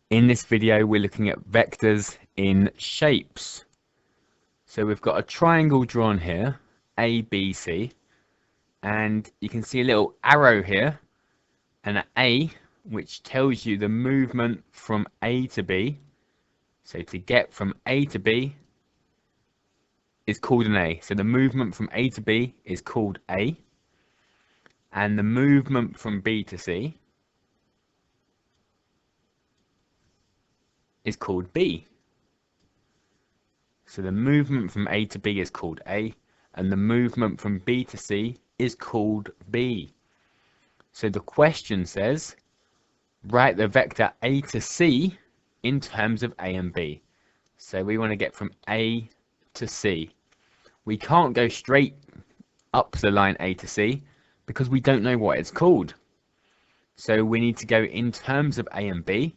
In this video, we're looking at vectors in shapes. So we've got a triangle drawn here, A, B, C, and you can see a little arrow here, and an A, which tells you the movement from A to B. So to get from A to B is called an A. So the movement from A to B is called A, and the movement from B to C is called B. So the movement from A to B is called A, and the movement from B to C is called B. So the question says, write the vector A to C in terms of A and B. So we want to get from A to C. We can't go straight up the line A to C because we don't know what it's called. So we need to go in terms of A and B.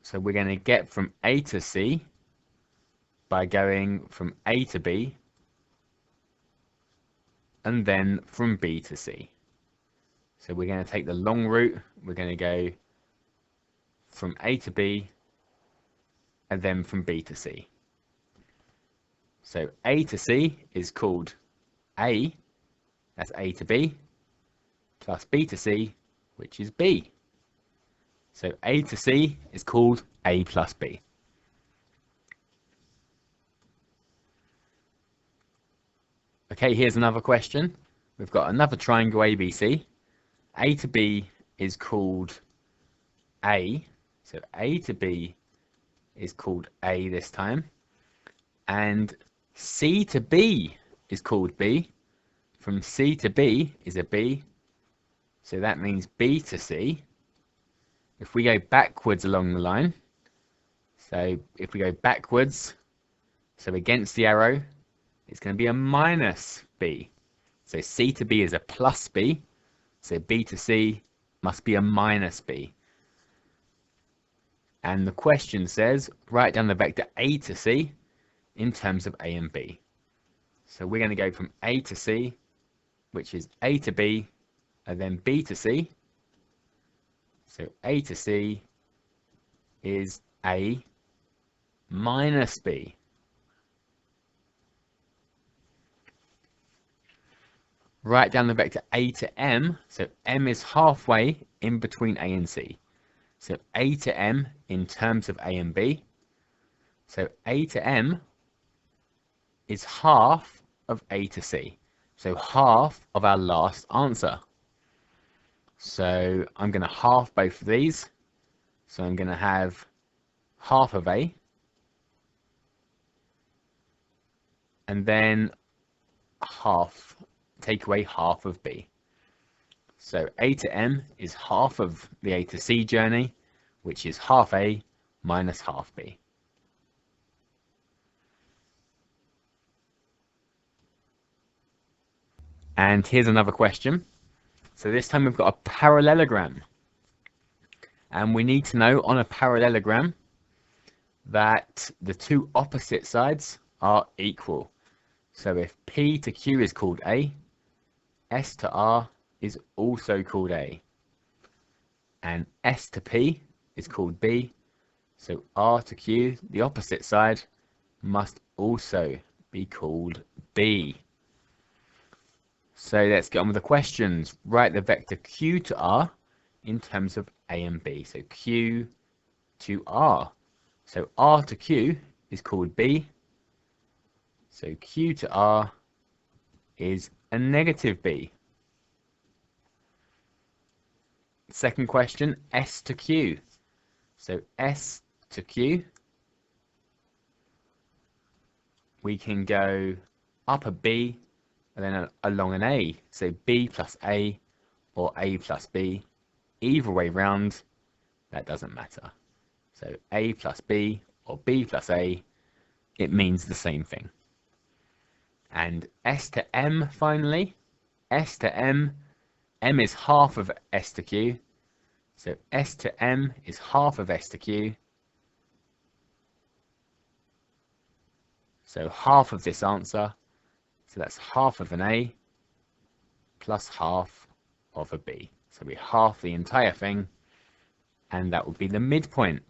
So we're going to get from A to C by going from A to B and then from B to C. So we're going to take the long route. We're going to go from A to B and then from B to C. So A to C is called A, that's A to B, plus B to C, which is B. So A to C is called A plus B. Okay, here's another question. We've got another triangle ABC. A to B is called A. So A to B is called A this time. And C to B is called B. From C to B is a B. So that means B to C. If we go backwards along the line, so if we go backwards, so against the arrow, it's going to be a minus B. So C to B is a plus B. So B to C must be a minus B. And the question says, write down the vector A to C in terms of A and B. So we're going to go from A to C, which is A to B, and then B to C. So A to C is A minus B. Write down the vector A to M. So M is halfway in between A and C. So A to M in terms of A and B. So A to M is half of A to C. So half of our last answer. So I'm going to half both of these. So I'm going to have half of A. And then half, take away half of B. So A to M is half of the A to C journey, which is half A minus half B. And here's another question. So this time we've got a parallelogram. And we need to know on a parallelogram that the two opposite sides are equal. So if P to Q is called A, S to R is also called A. And S to P is called B. So R to Q, the opposite side, must also be called B. So let's get on with the questions. Write the vector Q to R in terms of A and B. So Q to R. So R to Q is called B. So Q to R is a negative B. Second question, S to Q. So S to Q, we can go up a B and then along an A. So B plus A or A plus B. Either way round, that doesn't matter. So A plus B or B plus A, it means the same thing. And S to M finally. S to M, M is half of S to Q. So S to M is half of S to Q. So half of this answer, so that's half of an A plus half of a B. So we half the entire thing and that would be the midpoint.